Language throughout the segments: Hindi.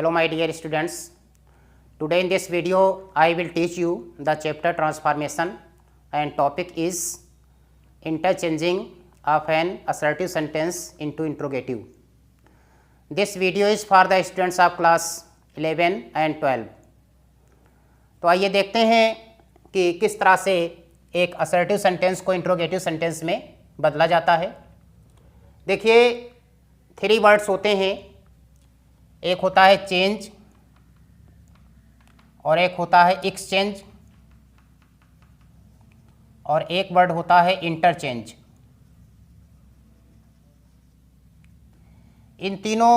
Hello my dear students, today in this video I will teach you the chapter transformation and topic is interchanging of an assertive sentence into interrogative. This video is for the students of class 11 and 12. तो आइए देखते हैं कि किस तरह से एक असर्टिव सेंटेंस को इंट्रोगेटिव सेंटेंस में बदला जाता है। देखिए 3 वर्ड्स होते हैं, एक होता है चेंज और एक होता है एक्सचेंज और एक वर्ड होता है इंटरचेंज। इन तीनों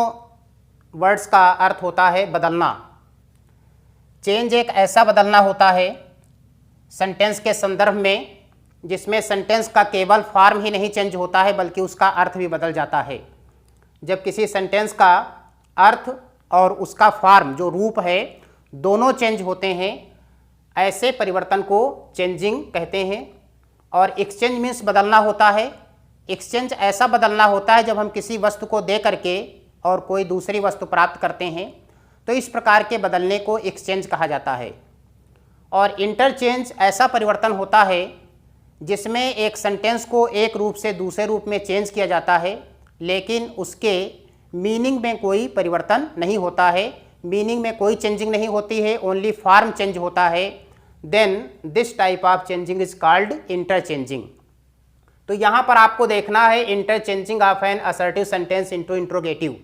वर्ड्स का अर्थ होता है बदलना। चेंज एक ऐसा बदलना होता है सेंटेंस के संदर्भ में जिसमें सेंटेंस का केवल फॉर्म ही नहीं चेंज होता है बल्कि उसका अर्थ भी बदल जाता है। जब किसी सेंटेंस का अर्थ और उसका फॉर्म जो रूप है दोनों चेंज होते हैं, ऐसे परिवर्तन को चेंजिंग कहते हैं। और एक्सचेंज मीन्स बदलना होता है। एक्सचेंज ऐसा बदलना होता है जब हम किसी वस्तु को दे करके और कोई दूसरी वस्तु प्राप्त करते हैं, तो इस प्रकार के बदलने को एक्सचेंज कहा जाता है। और इंटरचेंज ऐसा परिवर्तन होता है जिसमें एक सेंटेंस को एक रूप से दूसरे रूप में चेंज किया जाता है, लेकिन उसके मीनिंग में कोई परिवर्तन नहीं होता है, मीनिंग में कोई चेंजिंग नहीं होती है, ओनली फॉर्म चेंज होता है। Then this type of changing is called interchanging. तो यहाँ पर आपको देखना है interchanging of an assertive sentence into interrogative,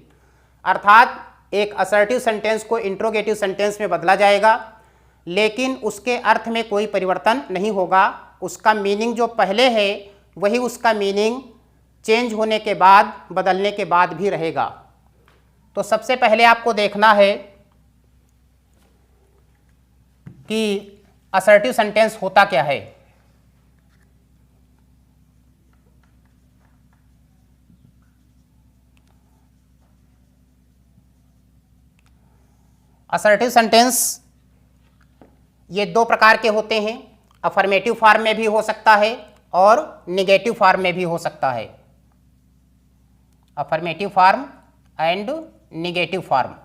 अर्थात एक असर्टिव सेंटेंस को इंट्रोगेटिव सेंटेंस में बदला जाएगा, लेकिन उसके अर्थ में कोई परिवर्तन नहीं होगा। उसका मीनिंग जो पहले है वही उसका मीनिंग चेंज होने के बाद, बदलने के बाद भी रहेगा। तो सबसे पहले आपको देखना है कि असर्टिव सेंटेंस होता क्या है। असर्टिव सेंटेंस ये 2 प्रकार के होते हैं, अफर्मेटिव फॉर्म में भी हो सकता है और निगेटिव फॉर्म में भी हो सकता है। Affirmative form and negative form.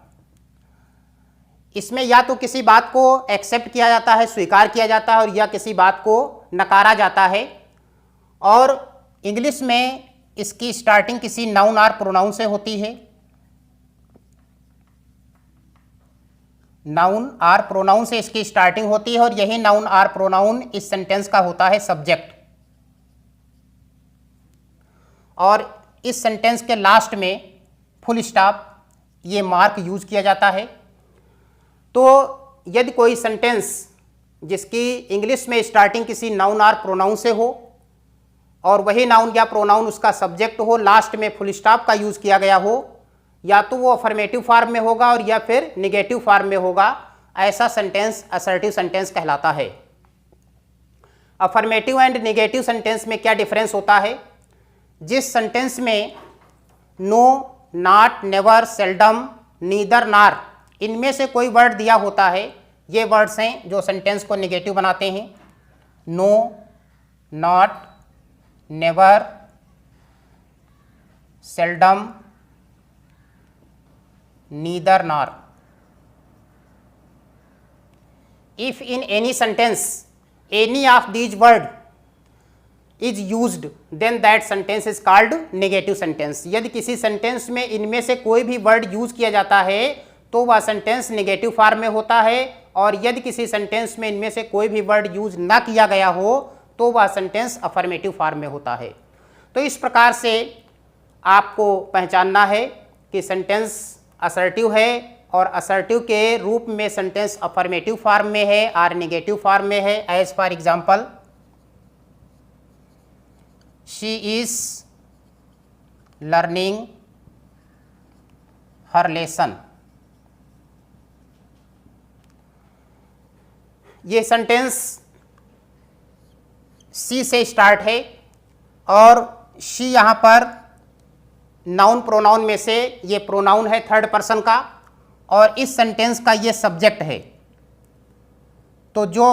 इसमें या तो किसी बात को एक्सेप्ट किया जाता है, स्वीकार किया जाता है, और या किसी बात को नकारा जाता है। और इंग्लिश में इसकी स्टार्टिंग किसी नाउन और प्रोनाउन से होती है। नाउन और प्रोनाउन से इसकी स्टार्टिंग होती है और यही नाउन और प्रोनाउन इस सेंटेंस का होता है सब्जेक्ट। और इस सेंटेंस के लास्ट में फुल स्टॉप ये मार्क यूज किया जाता है। तो यदि कोई सेंटेंस जिसकी इंग्लिश में स्टार्टिंग किसी नाउन और प्रोनाउन से हो और वही नाउन या प्रोनाउन उसका सब्जेक्ट हो, लास्ट में फुल स्टॉप का यूज किया गया हो, या तो वो अफर्मेटिव फॉर्म में होगा और या फिर निगेटिव फॉर्म में होगा, ऐसा सेंटेंस असर्टिव सेंटेंस कहलाता है। अफर्मेटिव एंड निगेटिव सेंटेंस में क्या डिफरेंस होता है? जिस सेंटेंस में no, not, never, seldom, neither, nor, इनमें से कोई वर्ड दिया होता है, ये वर्ड्स हैं जो सेंटेंस को निगेटिव बनाते हैं। No, not, never, seldom, neither, nor. If in any sentence any of these word is used, then that sentence is called negative sentence. यदि किसी सेंटेंस में इनमें से कोई भी वर्ड यूज किया जाता है तो वह सेंटेंस नेगेटिव फॉर्म में होता है, और यदि किसी सेंटेंस में इनमें से कोई भी वर्ड यूज ना किया गया हो तो वह सेंटेंस अफर्मेटिव फॉर्म में होता है। तो इस प्रकार से आपको पहचानना है कि सेंटेंस असर्टिव है और असर्टिव के रूप में सेंटेंस अफर्मेटिव फॉर्म में है और नेगेटिव फॉर्म में है। As for example, she is learning her lesson. ये सेंटेंस सी से स्टार्ट है और शी यहाँ पर नाउन प्रोनाउन में से ये प्रोनाउन है थर्ड पर्सन का, और इस सेंटेंस का ये सब्जेक्ट है। तो जो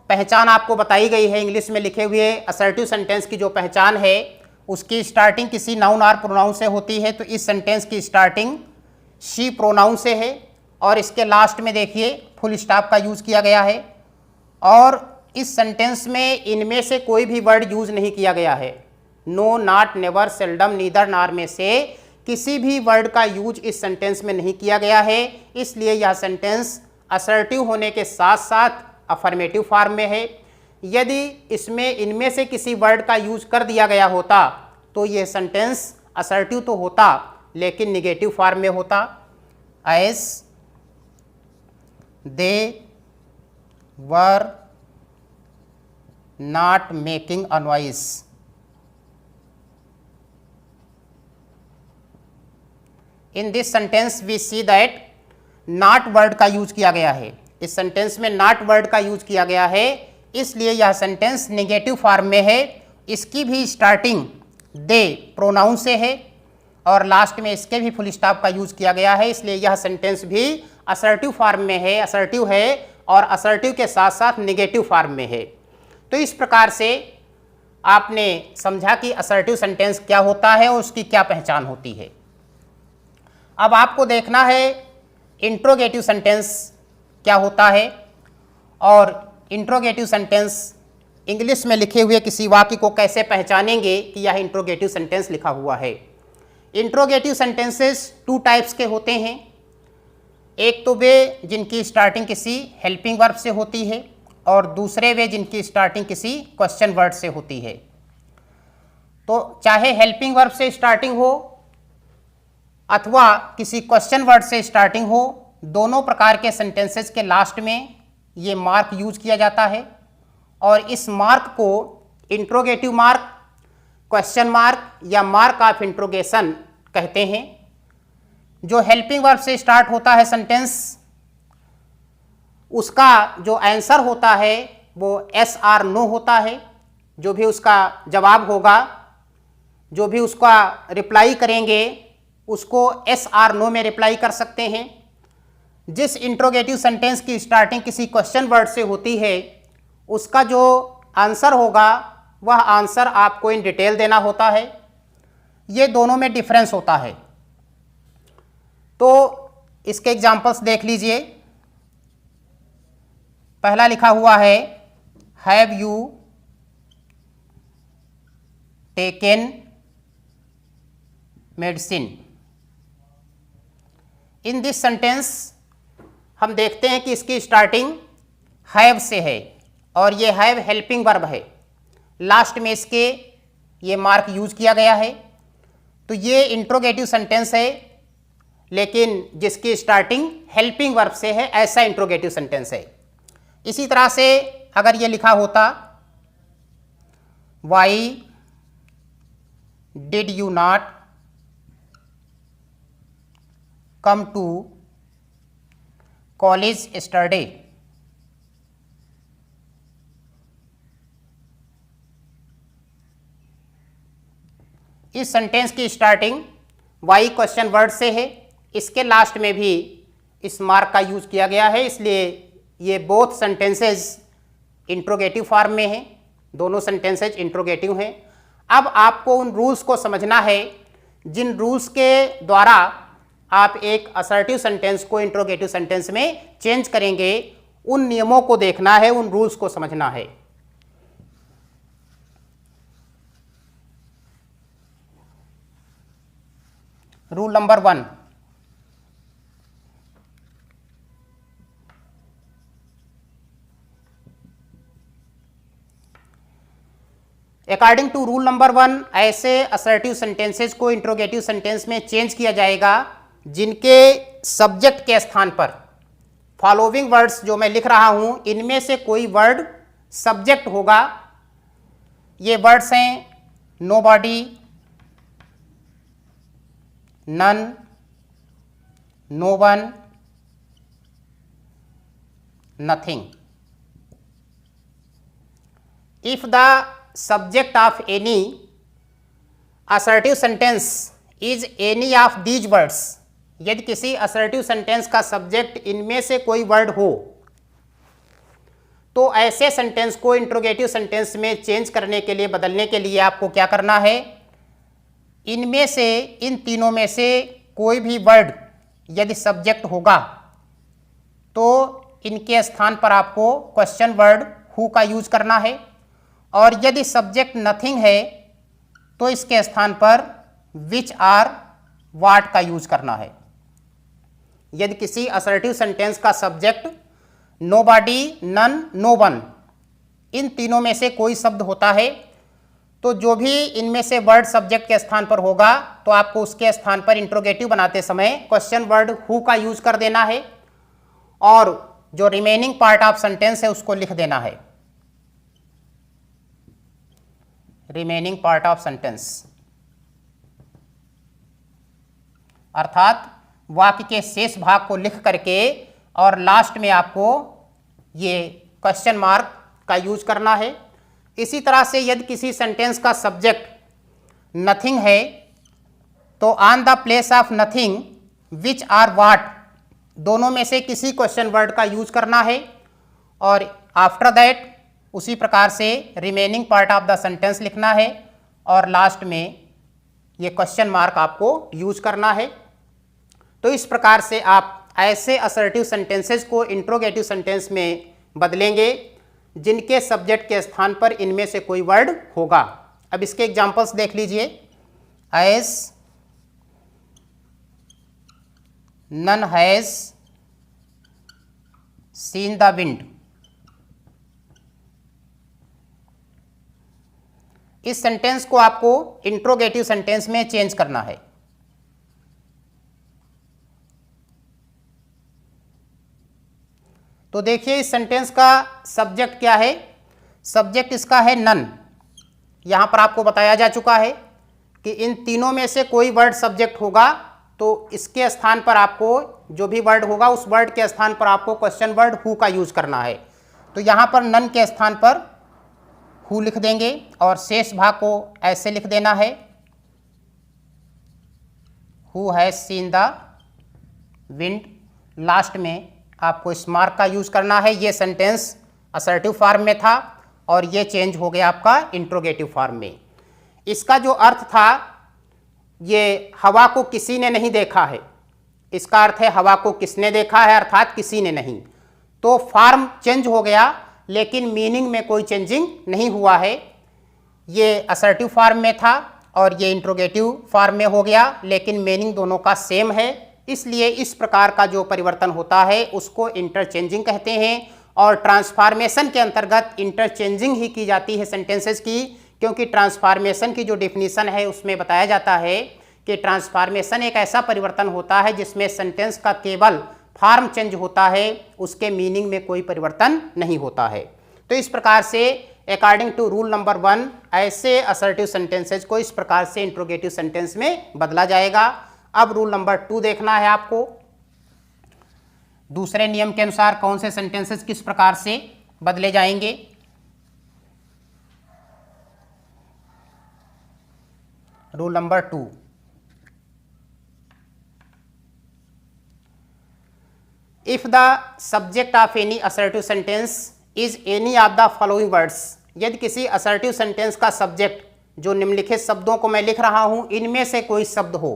पहचान आपको बताई गई है इंग्लिश में लिखे हुए असर्टिव सेंटेंस की जो पहचान है, उसकी स्टार्टिंग किसी नाउन और प्रोनाउन से होती है। तो इस सेंटेंस की स्टार्टिंग शी प्रोनाउन से है और इसके लास्ट में देखिए फुल स्टॉप का यूज़ किया गया है। और इस सेंटेंस में इनमें से कोई भी वर्ड यूज़ नहीं किया गया है। No, not, never, seldom, neither, nor में से किसी भी वर्ड का यूज इस सेंटेंस में नहीं किया गया है, इसलिए यह सेंटेंस असर्टिव होने के साथ साथ अफर्मेटिव फॉर्म में है। यदि इसमें इनमें से किसी वर्ड का यूज कर दिया गया होता तो यह सेंटेंस असर्टिव तो होता लेकिन निगेटिव फॉर्म में होता। As they were not making a noise. In this sentence we see that not word का यूज किया गया है। इस सेंटेंस में नॉट वर्ड का यूज किया गया है, इसलिए यह सेंटेंस नेगेटिव फॉर्म में है। इसकी भी स्टार्टिंग दे प्रोनाउन से है और लास्ट में इसके भी फुल स्टॉप का यूज किया गया है, इसलिए यह सेंटेंस भी असर्टिव फॉर्म में है, असर्टिव है और असर्टिव के साथ साथ नेगेटिव फॉर्म में है। तो इस प्रकार से आपने समझा कि असर्टिव सेंटेंस क्या होता है और उसकी क्या पहचान होती है। अब आपको देखना है इंट्रोगेटिव सेंटेंस क्या होता है और इंट्रोगेटिव सेंटेंस इंग्लिश में लिखे हुए किसी वाक्य को कैसे पहचानेंगे कि यह इंट्रोगेटिव सेंटेंस लिखा हुआ है। इंट्रोगेटिव सेंटेंसेस टू टाइप्स के होते हैं। एक तो वे जिनकी स्टार्टिंग किसी हेल्पिंग वर्ब से होती है और दूसरे वे जिनकी स्टार्टिंग किसी क्वेश्चन वर्ड से होती है। तो चाहे हेल्पिंग वर्ब से स्टार्टिंग हो अथवा किसी क्वेश्चन वर्ड से स्टार्टिंग हो, दोनों प्रकार के सेंटेंसेस के लास्ट में ये मार्क यूज किया जाता है और इस मार्क को इंट्रोगेटिव मार्क, क्वेश्चन मार्क या मार्क ऑफ इंट्रोगेशन कहते हैं। जो हेल्पिंग वर्ब से स्टार्ट होता है सेंटेंस, उसका जो आंसर होता है वो एस आर नो होता है। जो भी उसका जवाब होगा, जो भी उसका रिप्लाई करेंगे उसको एस आर नो में रिप्लाई कर सकते हैं। जिस इंट्रोगेटिव सेंटेंस की स्टार्टिंग किसी क्वेश्चन वर्ड से होती है उसका जो आंसर होगा वह आंसर आपको इन डिटेल देना होता है। ये दोनों में डिफरेंस होता है। तो इसके एग्जांपल्स देख लीजिए। पहला लिखा हुआ है have you taken medicine. In this sentence हम देखते हैं कि इसकी स्टार्टिंग हैव से है और ये हैव हेल्पिंग वर्ब है। लास्ट में इसके ये मार्क यूज किया गया है। तो ये इंट्रोगेटिव सेंटेंस है लेकिन जिसकी स्टार्टिंग हेल्पिंग वर्ब से है, ऐसा इंट्रोगेटिव सेंटेंस है। इसी तरह से अगर ये लिखा होता why did you not come to college yesterday, इस सेंटेंस की स्टार्टिंग वाई क्वेश्चन वर्ड से है, इसके लास्ट में भी इस मार्क का यूज किया गया है, इसलिए ये बोथ सेंटेंसेस इंट्रोगेटिव फॉर्म में हैं। दोनों सेंटेंसेस इंट्रोगेटिव हैं। अब आपको उन रूल्स को समझना है जिन रूल्स के द्वारा आप एक असर्टिव सेंटेंस को इंट्रोगेटिव सेंटेंस में चेंज करेंगे। उन नियमों को देखना है, उन रूल्स को समझना है। Rule number 1, according to rule number 1 ऐसे असर्टिव सेंटेंसेस को इंट्रोगेटिव सेंटेंस में चेंज किया जाएगा जिनके सब्जेक्ट के स्थान पर फॉलोइंग वर्ड्स जो मैं लिख रहा हूं इनमें से कोई वर्ड सब्जेक्ट होगा। ये वर्ड्स हैं nobody, none, no one, nothing. If the subject of any assertive sentence is any of these words, यदि किसी assertive sentence का सब्जेक्ट इनमें से कोई वर्ड हो तो ऐसे सेंटेंस को इंट्रोगेटिव सेंटेंस में चेंज करने के लिए, बदलने के लिए आपको क्या करना है, इनमें से, इन तीनों में से कोई भी वर्ड यदि सब्जेक्ट होगा तो इनके स्थान पर आपको क्वेश्चन वर्ड हु का यूज करना है, और यदि सब्जेक्ट नथिंग है तो इसके स्थान पर विच आर वाट का यूज करना है। यदि किसी असर्टिव सेंटेंस का subject nobody, none, no one, इन तीनों में से कोई शब्द होता है तो जो भी इनमें से वर्ड सब्जेक्ट के स्थान पर होगा तो आपको उसके स्थान पर इंट्रोगेटिव बनाते समय क्वेश्चन वर्ड हु का यूज कर देना है, और जो रिमेनिंग पार्ट ऑफ सेंटेंस है उसको लिख देना है, रिमेनिंग पार्ट ऑफ सेंटेंस, अर्थात वाक्य के शेष भाग को लिख करके और लास्ट में आपको ये क्वेश्चन मार्क का यूज करना है। इसी तरह से यदि किसी सेंटेंस का सब्जेक्ट नथिंग है तो on the place of nothing which are what, दोनों में से किसी क्वेश्चन वर्ड का यूज करना है, और आफ्टर दैट उसी प्रकार से remaining part of the sentence लिखना है, और लास्ट में ये क्वेश्चन मार्क आपको यूज करना है। तो इस प्रकार से आप ऐसे असर्टिव सेंटेंसेस को इंट्रोगेटिव सेंटेंस में बदलेंगे जिनके सब्जेक्ट के स्थान पर इनमें से कोई वर्ड होगा। अब इसके एग्जांपल्स देख लीजिए। As, none has seen the wind. इस सेंटेंस को आपको इंट्रोगेटिव सेंटेंस में चेंज करना है। तो देखिए इस सेंटेंस का सब्जेक्ट क्या है, सब्जेक्ट इसका है नन। यहां पर आपको बताया जा चुका है कि इन तीनों में से कोई वर्ड सब्जेक्ट होगा तो इसके स्थान पर आपको जो भी वर्ड होगा उस वर्ड के स्थान पर आपको क्वेश्चन वर्ड हु का यूज करना है। तो यहां पर नन के स्थान पर हु लिख देंगे और शेष भाग को ऐसे लिख देना है, who has seen the wind. Last में आपको इस मार्क का यूज करना है। ये सेंटेंस असर्टिव फॉर्म में था और ये चेंज हो गया आपका इंट्रोगेटिव फॉर्म में। इसका जो अर्थ था ये हवा को किसी ने नहीं देखा है, इसका अर्थ है हवा को किसने देखा है, अर्थात किसी ने नहीं। तो फॉर्म चेंज हो गया लेकिन मीनिंग में कोई चेंजिंग नहीं हुआ है। ये असर्टिव फॉर्म में था और ये इंट्रोगेटिव फॉर्म में हो गया, लेकिन मीनिंग दोनों का सेम है। इसलिए इस प्रकार का जो परिवर्तन होता है उसको इंटरचेंजिंग कहते हैं, और ट्रांसफॉर्मेशन के अंतर्गत इंटरचेंजिंग ही की जाती है सेंटेंसेस की, क्योंकि ट्रांसफॉर्मेशन की जो डेफिनेशन है उसमें बताया जाता है कि ट्रांसफॉर्मेशन एक ऐसा परिवर्तन होता है जिसमें सेंटेंस का केवल फॉर्म चेंज होता है, उसके मीनिंग में कोई परिवर्तन नहीं होता है। तो इस प्रकार से अकॉर्डिंग टू रूल नंबर 1 ऐसे असर्टिव सेंटेंसेज को इस प्रकार से इंट्रोगेटिव सेंटेंस में बदला जाएगा। अब रूल नंबर 2 देखना है आपको, दूसरे नियम के अनुसार कौन से सेंटेंसेस किस प्रकार से बदले जाएंगे। Rule number 2, if the subject of any assertive sentence is any of the following words, यदि किसी असर्टिव सेंटेंस का सब्जेक्ट, जो निम्नलिखित शब्दों को मैं लिख रहा हूं इनमें से कोई शब्द हो।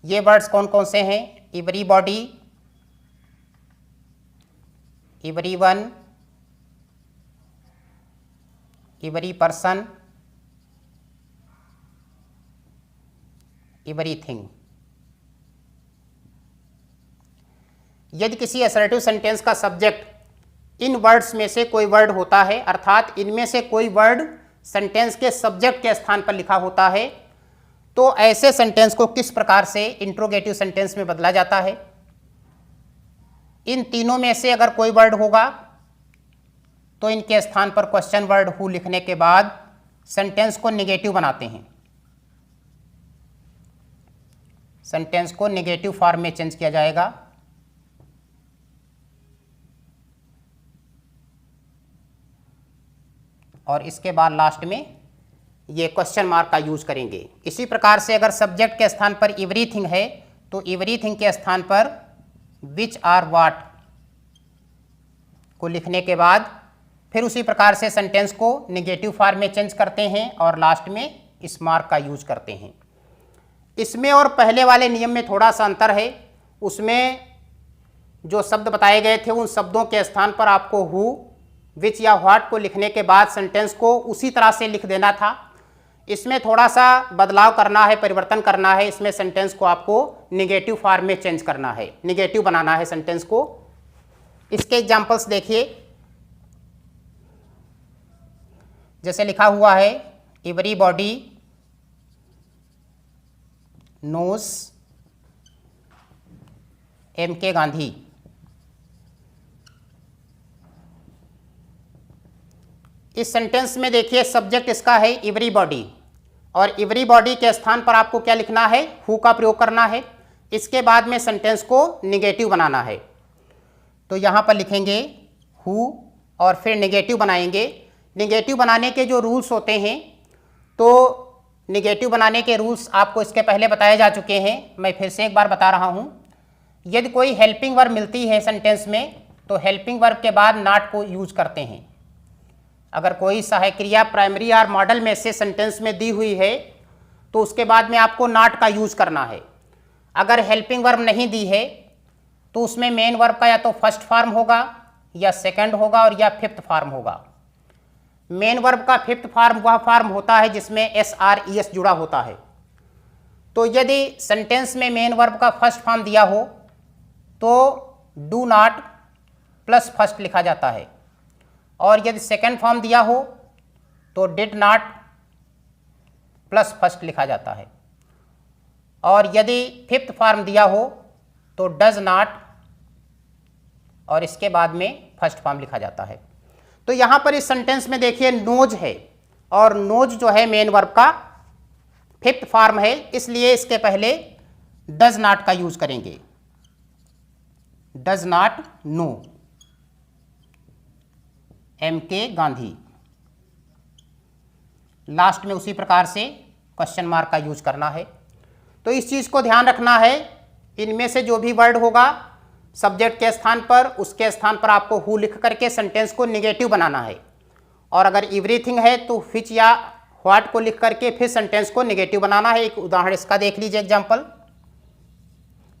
ये वर्ड्स कौन कौन से हैं? Everybody, everyone, every person, everything. यदि किसी असर्टिव सेंटेंस का सब्जेक्ट इन वर्ड्स में से कोई वर्ड होता है, अर्थात इनमें से कोई वर्ड सेंटेंस के सब्जेक्ट के स्थान पर लिखा होता है, तो ऐसे सेंटेंस को किस प्रकार से इंट्रोगेटिव सेंटेंस में बदला जाता है। इन तीनों में से अगर कोई वर्ड होगा तो इनके स्थान पर क्वेश्चन वर्ड हु लिखने के बाद सेंटेंस को नेगेटिव बनाते हैं, सेंटेंस को नेगेटिव फॉर्म में चेंज किया जाएगा। और इसके बाद लास्ट में ये क्वेश्चन मार्क का यूज करेंगे। इसी प्रकार से अगर सब्जेक्ट के स्थान पर एवरीथिंग है तो एवरीथिंग के स्थान पर विच आर वाट को लिखने के बाद फिर उसी प्रकार से सेंटेंस को नेगेटिव फॉर्म में चेंज करते हैं और लास्ट में इस मार्क का यूज करते हैं। इसमें और पहले वाले नियम में थोड़ा सा अंतर है। उसमें जो शब्द बताए गए थे उन शब्दों के स्थान पर आपको हु, विच या व्हाट को लिखने के बाद सेंटेंस को उसी तरह से लिख देना था। इसमें थोड़ा सा बदलाव करना है, परिवर्तन करना है। इसमें सेंटेंस को आपको निगेटिव फॉर्म में चेंज करना है, निगेटिव बनाना है सेंटेंस को। इसके एग्जांपल्स देखिए, जैसे लिखा हुआ है एवरीबॉडी नोज M.K. गांधी। इस सेंटेंस में देखिए सब्जेक्ट इसका है एवरीबॉडी, और एवरीबॉडी के स्थान पर आपको क्या लिखना है, हु का प्रयोग करना है। इसके बाद में सेंटेंस को निगेटिव बनाना है, तो यहाँ पर लिखेंगे हु और फिर निगेटिव बनाएंगे। निगेटिव बनाने के जो रूल्स होते हैं, तो निगेटिव बनाने के रूल्स आपको इसके पहले बताए जा चुके हैं, मैं फिर से एक बार बता रहा हूँ। यदि कोई हेल्पिंग वर्ब मिलती है सेंटेंस में, तो हेल्पिंग वर्ब के बाद नॉट को यूज करते हैं। अगर कोई सहायक क्रिया प्राइमरी और मॉडल में से सेंटेंस में दी हुई है, तो उसके बाद में आपको नॉट का यूज करना है। अगर हेल्पिंग वर्ब नहीं दी है, तो उसमें मेन वर्ब का या तो फर्स्ट फॉर्म होगा, या सेकंड होगा, और या फिफ्थ फॉर्म होगा। मेन वर्ब का फिफ्थ फॉर्म वह फॉर्म होता है जिसमें SRES जुड़ा होता है। तो यदि सेंटेंस में मेन वर्ब का फर्स्ट फॉर्म दिया हो, तो डू नॉट प्लस फर्स्ट लिखा जाता है, और यदि सेकंड फॉर्म दिया हो तो डिड नॉट प्लस फर्स्ट लिखा जाता है, और यदि फिफ्थ फॉर्म दिया हो तो डज नॉट और इसके बाद में फर्स्ट फॉर्म लिखा जाता है। तो यहाँ पर इस सेंटेंस में देखिए नोज है, और नोज जो है मेन वर्ब का फिफ्थ फॉर्म है, इसलिए इसके पहले डज नॉट का यूज करेंगे। Does not know M.K. Gandhi. Last में उसी प्रकार से क्वेश्चन मार्क का यूज करना है। तो इस चीज़ को ध्यान रखना है, इनमें से जो भी वर्ड होगा सब्जेक्ट के स्थान पर, उसके स्थान पर आपको हु लिख करके सेंटेंस को निगेटिव बनाना है। और अगर एवरीथिंग है तो विच या व्हाट को लिख करके फिर सेंटेंस को निगेटिव बनाना है। एक उदाहरण इसका देख लीजिए, एग्जाम्पल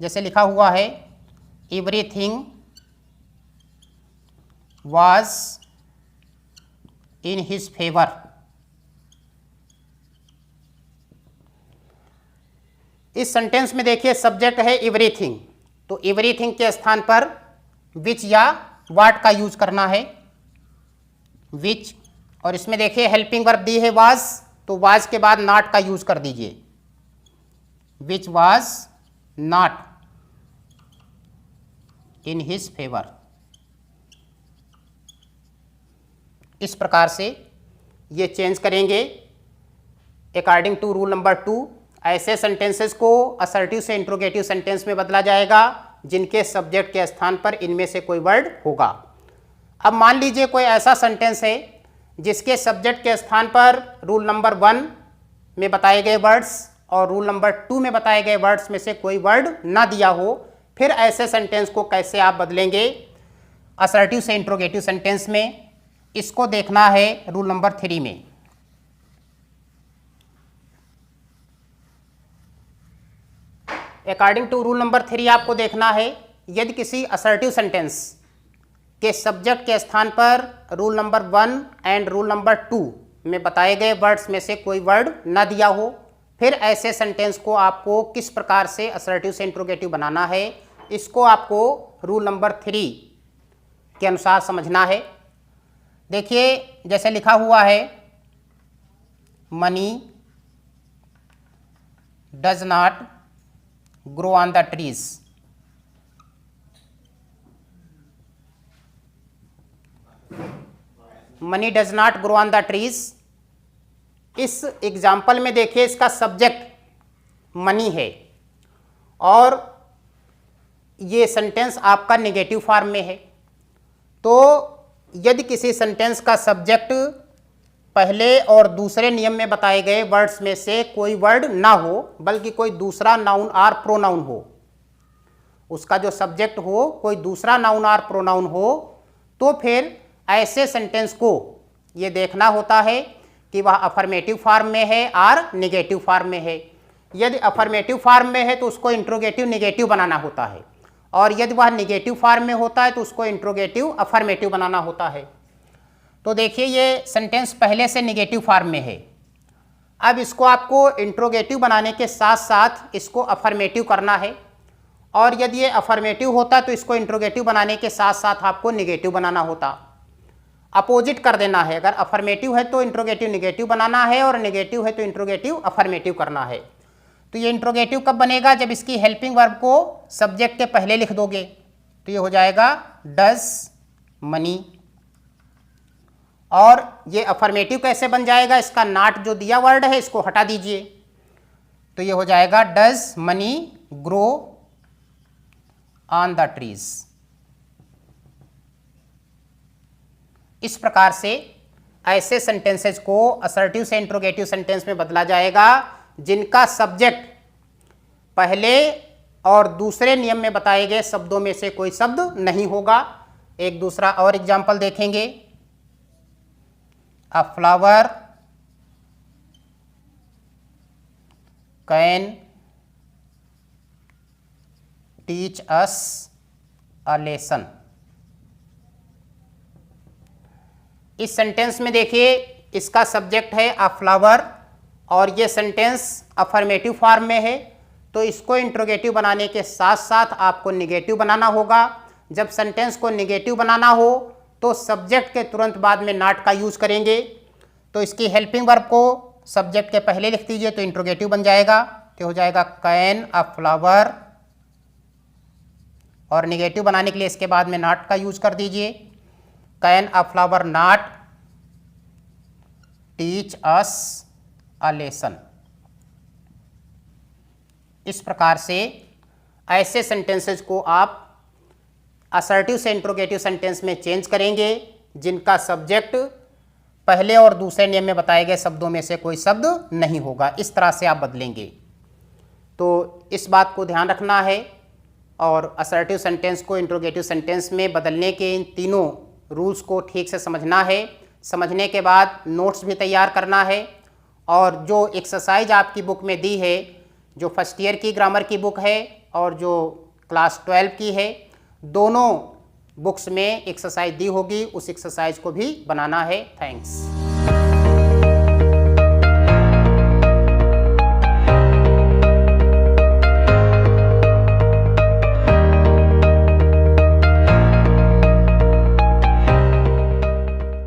जैसे लिखा हुआ है everything was in his favour. इस सेंटेंस में देखिए सब्जेक्ट है एवरीथिंग, तो एवरीथिंग के स्थान पर विच या व्हाट का यूज करना है, विच। और इसमें देखिए हेल्पिंग वर्ब दी है वाज, तो वाज के बाद नॉट का यूज कर दीजिए, which was not in his favour. इस प्रकार से ये चेंज करेंगे अकॉर्डिंग टू रूल नंबर 2। ऐसे सेंटेंसेस को असर्टिव से इंट्रोगेटिव सेंटेंस में बदला जाएगा जिनके सब्जेक्ट के स्थान पर इनमें से कोई वर्ड होगा। अब मान लीजिए कोई ऐसा सेंटेंस है जिसके सब्जेक्ट के स्थान पर रूल नंबर 1 में बताए गए वर्ड्स और रूल नंबर 2 में बताए गए वर्ड्स में से कोई वर्ड ना दिया हो, फिर ऐसे सेंटेंस को कैसे आप बदलेंगे असर्टिव से इंट्रोगेटिव सेंटेंस में, इसको देखना है रूल नंबर 3 में। अकॉर्डिंग टू रूल नंबर 3 आपको देखना है यदि किसी असर्टिव सेंटेंस के सब्जेक्ट के स्थान पर rule number 1 and rule number 2 में बताए गए वर्ड्स में से कोई वर्ड ना दिया हो, फिर ऐसे सेंटेंस को आपको किस प्रकार से असर्टिव से इंट्रोगेटिव बनाना है, इसको आपको रूल नंबर 3 के अनुसार समझना है। देखिए जैसे लिखा हुआ है money does not grow on the trees. Money does not grow on the trees. इस एग्जाम्पल में देखिए इसका सब्जेक्ट मनी है और ये सेंटेंस आपका नेगेटिव फॉर्म में है। तो यदि किसी सेंटेंस का सब्जेक्ट पहले और दूसरे नियम में बताए गए वर्ड्स में से कोई वर्ड ना हो बल्कि कोई दूसरा नाउन और प्रोनाउन हो, उसका जो सब्जेक्ट हो कोई दूसरा नाउन और प्रोनाउन हो, तो फिर ऐसे सेंटेंस को ये देखना होता है कि वह अफर्मेटिव फॉर्म में है और नेगेटिव फॉर्म में है। यदि अफर्मेटिव फॉर्म में है तो उसको इंट्रोगेटिव नेगेटिव बनाना होता है, और यदि वह निगेटिव फॉर्म में होता है तो उसको इंट्रोगेटिव अफर्मेटिव बनाना होता है। तो देखिए ये सेंटेंस पहले से निगेटिव फॉर्म में है, अब इसको आपको इंट्रोगेटिव बनाने के साथ साथ इसको अफर्मेटिव करना है, और यदि ये अफर्मेटिव होता तो इसको इंट्रोगेटिव बनाने के साथ साथ आपको निगेटिव बनाना होता, अपोजिट कर देना है। अगर अफर्मेटिव है तो इंट्रोगेटिव निगेटिव बनाना है, और निगेटिव है तो इंट्रोगेटिव अफर्मेटिव करना है। तो ये इंट्रोगेटिव कब बनेगा? जब इसकी हेल्पिंग वर्ब को सब्जेक्ट के पहले लिख दोगे, तो ये हो जाएगा डज मनी। और ये अफर्मेटिव कैसे बन जाएगा? इसका नॉट जो दिया वर्ड है इसको हटा दीजिए, तो ये हो जाएगा does money grow on the trees. इस प्रकार से ऐसे सेंटेंसेस को असर्टिव से इंट्रोगेटिव सेंटेंस में बदला जाएगा जिनका सब्जेक्ट पहले और दूसरे नियम में बताए गए शब्दों में से कोई शब्द नहीं होगा। एक दूसरा और एग्जाम्पल देखेंगे। अ flower can teach us a lesson. इस सेंटेंस में देखिए इसका सब्जेक्ट है अ फ्लावर और ये सेंटेंस अफर्मेटिव फॉर्म में है, तो इसको इंट्रोगेटिव बनाने के साथ साथ आपको निगेटिव बनाना होगा। जब सेंटेंस को निगेटिव बनाना हो तो सब्जेक्ट के तुरंत बाद में नॉट का यूज करेंगे, तो इसकी हेल्पिंग वर्ब को सब्जेक्ट के पहले लिख दीजिए तो इंट्रोगेटिव बन जाएगा, तो हो जाएगा कैन अ फ्लावर, और निगेटिव बनाने के लिए इसके बाद में नॉट का यूज कर दीजिए, can a flower not teach us a lesson. इस प्रकार से ऐसे सेंटेंसेस को आप असर्टिव से इंट्रोगेटिव सेंटेंस में चेंज करेंगे जिनका सब्जेक्ट पहले और दूसरे नियम में बताए गए शब्दों में से कोई शब्द नहीं होगा। इस तरह से आप बदलेंगे, तो इस बात को ध्यान रखना है और असर्टिव सेंटेंस को इंट्रोगेटिव सेंटेंस में बदलने के इन तीनों रूल्स को ठीक से समझना है। समझने के बाद नोट्स भी तैयार करना है, और जो एक्सरसाइज आपकी बुक में दी है, जो फर्स्ट ईयर की ग्रामर की बुक है और जो क्लास 12 की है, दोनों बुक्स में एक्सरसाइज दी होगी, उस एक्सरसाइज को भी बनाना है। थैंक्स।